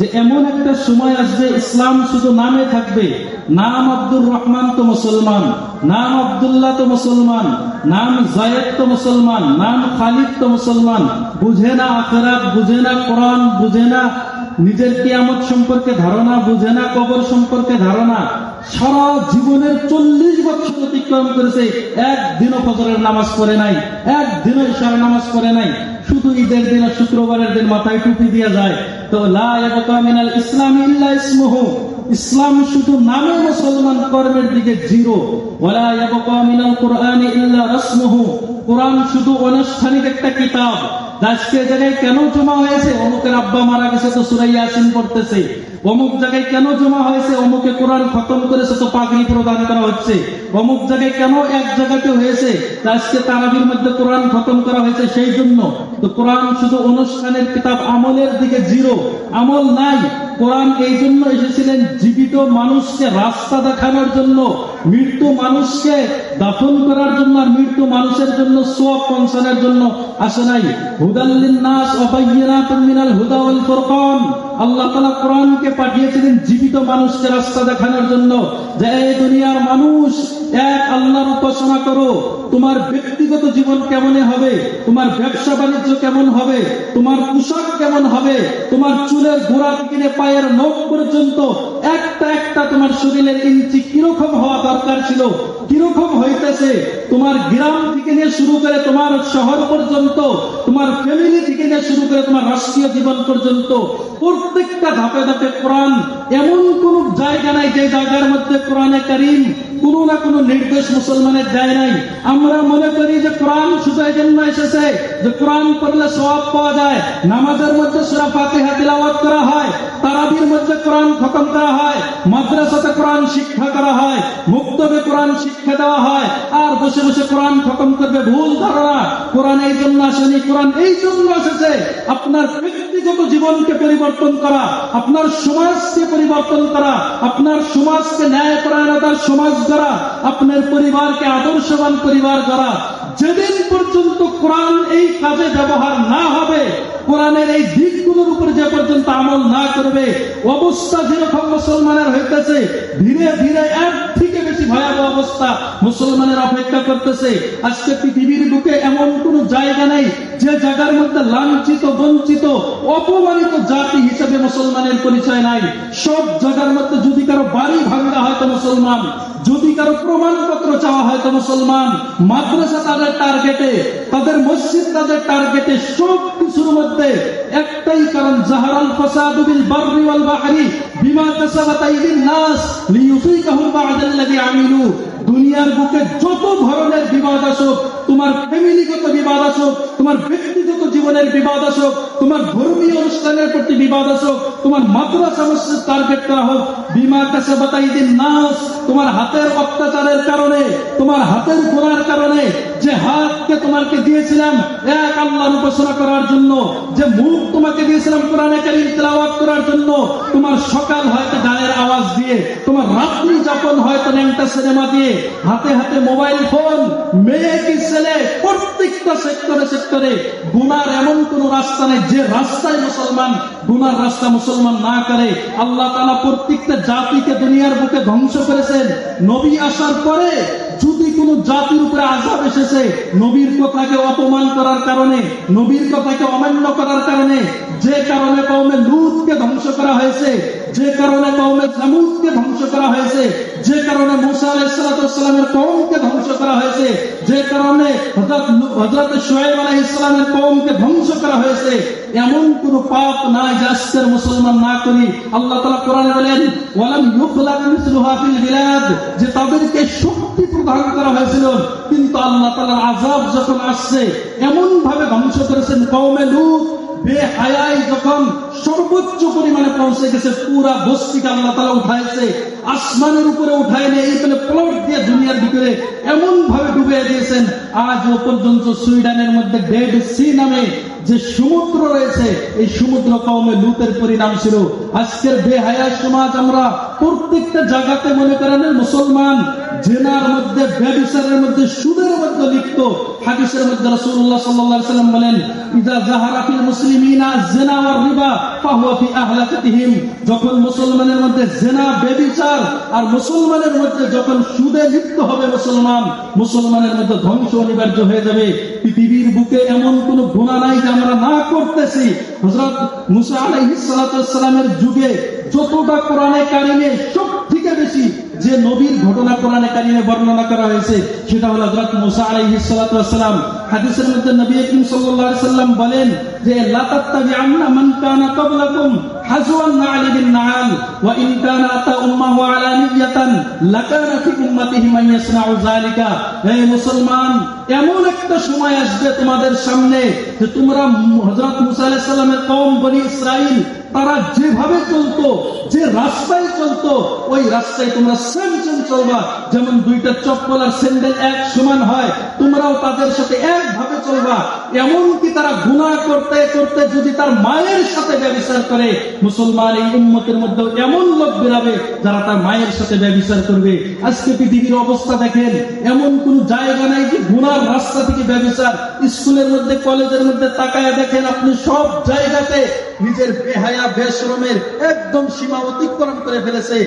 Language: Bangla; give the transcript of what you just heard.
যে এমন একটা সময় আসবে ইসলাম শুধু নামে থাকবে। নাম আব্দুর রহমান তো মুসলমান, নাম আব্দুল্লাহ তো মুসলমান, নাম জায়েদ তো মুসলমান, নাম খালিদ তো মুসলমান। বুঝে না আখিরাত, বুঝে না কোরআন, বুঝে না নিজের কিয়ামত সম্পর্কে ধারণা, বুঝে না কবর সম্পর্কে ধারণা। সারা জীবনের 40 বছর অতিক্রম করেছে, একদিনও ফজরের নামাজ পড়ে নাই, একদিনও ইশার নামাজ পড়ে নাই। শুধু ঈদের দিন আর শুক্রবারের দিন মাথায় টুপি দিয়ে যায়। তো লা ইয়াবকা মিনাল ইসলাম ইল্লা ইসমুহু, ইসলাম শুধু নামে মুসলমান, কর্মের দিকে জিরো। ওয়ালা ইয়াবকা মিনাল কুরআনি ইল্লা রাসমুহু, কোরআন শুধু আনুষ্ঠানিক একটা কিতাব। আজকে জায়গায় কেন জমা হয়েছে? অমুকের আব্বা মারা গেছে তো সূরা ইয়াসিন পড়তেছে। অমুক জায়গায় কেন জমা হয়েছে? অমুকে কোরআন খতম করেছে তো পাগড়ি প্রদান করা হচ্ছে। অমুক জায়গায় কেন এক জায়গাতে হয়েছে? আজকে তারাবির মধ্যে কোরআন খতম করা হয়েছে সেই জন্য। তো কোরআন শুধু অনুষ্ঠানের কিতাব, আমলের দিকে জিরো, আমল নাই। কোরআন এই জন্য এসেছিলেন জীবিত মানুষকে রাস্তা দেখানোর জন্য, মৃত্যু মানুষকে দাফন করার জন্য, আর মৃত্যু মানুষের জন্য সওয়াব পৌঁছানোর জন্য আসে নাই। হুদাল লিন-নাস ওয়া বায়্যিনাতুম মিনাল হুদা ওয়াল ফুরকান, আল্লাহ তাআলা কোরআনকে পাঠিয়েছিলেন জীবিত মানুষকে রাস্তা দেখানোর জন্য, যে এই দুনিয়ার মানুষ এক আল্লাহর উপাসনা করো। তোমার ব্যক্তিগত জীবন কেমন হবে, তোমার ব্যবসা বাণিজ্য কেমন হবে, তোমার পোশাক কেমন হবে, তোমার চুলের গোড়া থেকে পায়ের নখ পর্যন্ত একটা একটা তোমার শরীরের ইঞ্চি কিরকম হওয়া দরকার ছিল, কিরকম হইতেছে, তোমার গ্রাম থেকে নিয়ে শুরু করে তোমার শহর পর্যন্ত, তোমার ফ্যামিলি থেকে নিয়ে শুরু করে তোমার রাষ্ট্রীয় জীবন পর্যন্ত, প্রত্যেকটা ধাপে ধাপে কোরআন। এমন কোন জায়গা নাই যে জায়গার মধ্যে কোরআনে কারীম কোন না কোন নির্দেশ মুসলমানের দেয় নাই। আমরা মনে করি যে কোরআন শুধু এই জন্য এসেছে যে কোরআন পড়লে সওয়াব পাওয়া যায়, নামাজের মধ্যে সূরা ফাতিহা তিলাওয়াত করা হয়, তারাবির মধ্যে কোরআন খতম করা হয়, মাদ্রাসাতে কোরআন শিক্ষা করা হয়, মুক্তবে কোরআন শিক্ষা দেওয়া হয়, আর বসে বসে কোরআন খতম করবে। ভুল ধারণা। কোরআন এই জন্য আসেনি, কোরআন এই জন্য এসেছে আপনার ব্যক্তিগত জীবনকে পরিবর্তন করা, আপনার সমাজকে পরিবর্তন করা, আপনার সমাজকে ন্যায়পরায়ণতার সমাজ করা, আপনার পরিবারকে আদর্শবান পরিবার করা। যেদিন পর্যন্ত কোরআন এই কাজে ব্যবহার না হবে, কোরআনের এই দিকগুলোর উপরে যে পর্যন্ত আমল না করবে, অবস্থা যেরকম মুসলমানের হইতেছে, ধীরে ধীরে এর থেকে বেশি ভয়াবহ অবস্থা মুসলমানের অপেক্ষা করতেছে। আজকে পৃথিবীর বুকে এমন কোন জায়গা নেই যে জায়গার মধ্যে লাঞ্ছিত, বঞ্চিত, অপমানিত জাতি হিসেবে মুসলমানের পরিচয় নাই। সব জায়গার মধ্যে যদি কারো বাড়ি ভাঙা হয় তো মুসলমান, যদি কারো প্রমাণপত্র চাওয়া হয় তো মুসলমান, মাদ্রাসা তাদের টার্গেটে, তাদের মসজিদ তাদের টার্গেটে, সব কিছুর মধ্যে একটাই কারণ, জাহারাল ফাসাদু বিল বাররি ওয়াল বাহরি বিমা কাসাবাত আইদিন নাস লিইউযিকাহুম বা'দাল্লাযী আমিলু। দুনিয়ার বুকে যত ধরনের বিবাদ আসুক, তোমার ফ্যামিলিগত বিবাদ আসুক, তোমার ব্যক্তিগত জীবনের বিবাদ আসুক, তোমার ধর্মীয় অনুষ্ঠানের প্রতি বিবাদ আসুক, তোমার মাদ্রাসা মসজিদ টার্গেট করা হোক, বিমা কাসাবাত আইদিন নাস, তোমার হাতের অত্যাচারের কারণে, তোমার হাতের গোনার কারণে, যে হাতকে তোমাকে দিয়েছিলাম এক আল্লাহর উপাসনা করার জন্য, যে মুখ তোমাকে দিয়েছিলাম কোরআনে কারীম তেলাওয়াত করার জন্য, তোমার সকাল হয়তো গানের আওয়াজ দিয়ে, তোমার রাত্রি যাপন হয়তো ন্যাংটা সিনেমা দিয়ে, হাতে হাতে মোবাইল ফোন, মেয়ে কি ছেলে, প্রত্যেকটা সেক্টরে সেক্টরে গুনার এমন কোন রাস্তা নেই যে রাস্তায় মুসলমান গুনার রাস্তা মুসলমান না করে। আল্লাহ তাআলা প্রত্যেকটা জাতিকে দুনিয়ার বুকে ধ্বংস করেছেন। নবী আসার পরে যদি কোন জাতির উপরে আযাব এসেছে, নবীর কথাকে অপমান করার কারণে, নবীর কথাকে অমান্য করার কারণে, যে কারণে কওমে লূতকে ধ্বংস করা হয়েছে, যে কারণে কওমে সামূদকে ধ্বংস করা হয়েছে, যে কারণে মুসা আলাইহিস সালামের কওমকে ধ্বংস করা হয়েছে, যে কারণে হযরত শুআয়ব আলাইহিস সালামের কওমকে ধ্বংস করা হয়েছে, এমন কোন পাপ নাই যা আজকের মুসলমান না করি। আল্লাহ তাআলা কোরআনে বলেন, ওয়ালাম ইউখলাক মিসলুহা ফিল বিলাদ, যে তাদেরকে শক্তি প্রদান করা হয়েছিল, কিন্তু আল্লাহ তাআলার আযাব যখন আসছে এমন ভাবে ধ্বংস করেছেন। কওমে লূত বেহায়াই যখন সর্বোচ্চ পরিমাণে পৌঁছে গেছে, পুরা বস্তিকে আল্লাহ তাআলা উঠাইছে, আসমানের উপরে উঠায় নিয়ে এইখানে প্লট দিয়ে দুনিয়ার ভিতরে এমন ভাবে ডুবিয়ে দিয়েছেন। আজও পর্যন্ত সুইডেনের মধ্যে ডেড সি নামে যে সমুদ্র রয়েছে, এই সমুদ্র কওমে লূতের পরিণাম ছিল। আজকের বেহায়া সমাজ, আমরা প্রত্যেকটা জায়গাতে মনে করেন মুসলমান জেনার মধ্যে, ব্যভিচারের মধ্যে, সুদের মধ্যে লিপ্ত। হাদিসের মধ্যে রাসূলুল্লাহ সাল্লাল্লাহু আলাইহি ওয়াসাল্লাম বলেন, ইযা যাহারা ফিল মুসলিমিনা যিনা ওয়ার রিবা ফাহুয়া ফি আহলাকাতিহিম। যখন মুসলমানের মধ্যে জেনা, ব্যভিচার আর মুসলমানের মধ্যে যখন সুদে লিপ্ত হবে মুসলমানের মধ্যে ধ্বংস অনিবার্য হয়ে যাবে। পৃথিবীর বুকে এমন কোন গুনাহ নাই যে আমরা না করতেছি। হযরত মুসা আলাইহিস সালাতু ওয়াস সালামের যুগে যতটা কোরআনে কারিমে সবথেকে বেশি যে নবীর ঘটনা কোরআনে কারিমে বর্ণনা করা হয়েছে সেটা হলো হযরত মুসা আলাইহিস সালাতু ওয়াস সালাম। হাদিসের মধ্যে নবী করিম সাল্লাল্লাহু আলাইহি সাল্লাম বলেন যে লা তাত্তাবি'আন্না মান কানা ক্বাবলাকুম হাজওয়ান না'আল বিন না'আল ওয়া ইন কানা আতা উম্মাহু আলানিয়াতান লাকানা ফি উম্মাতিহি মান ইয়াসনাউ যালিকা। হে মুসলমান, এমন একটা সময় আসবে তোমাদের সামনে যে তোমরা হযরত মুসা আলাইহিস সালামের কওম বনি ইসরাইল তারা যেভাবে চলতো, যে রাস্তায় চলতো, ওই রাস্তায় তোমরা সেম চলবা। যেমন দুইটা চপ্পল আর স্যান্ডেল এক সমান হয়, তোমরাও তাদের সাথে একভাবে চলবা। এমনকি তারা গুনাহ করতে করতে যদি তার মায়ের সাথে ব্যভিচার করে, মুসলমান এই উম্মতের মধ্যে এমন লোক বেরাবে যারা তার মায়ের সাথে ব্যভিচার করবে। আজকে পৃথিবীর অবস্থা দেখেন, এমন কোন জায়গা নাই যে গুনার রাস্তা থেকে ব্যভিচার। স্কুলের মধ্যে, কলেজের মধ্যে তাকায় দেখেন আপনি, সব জায়গাতে নিজের বেহায়া বেশরমের একদম সীমা অতিক্রম করে ফেলেছে।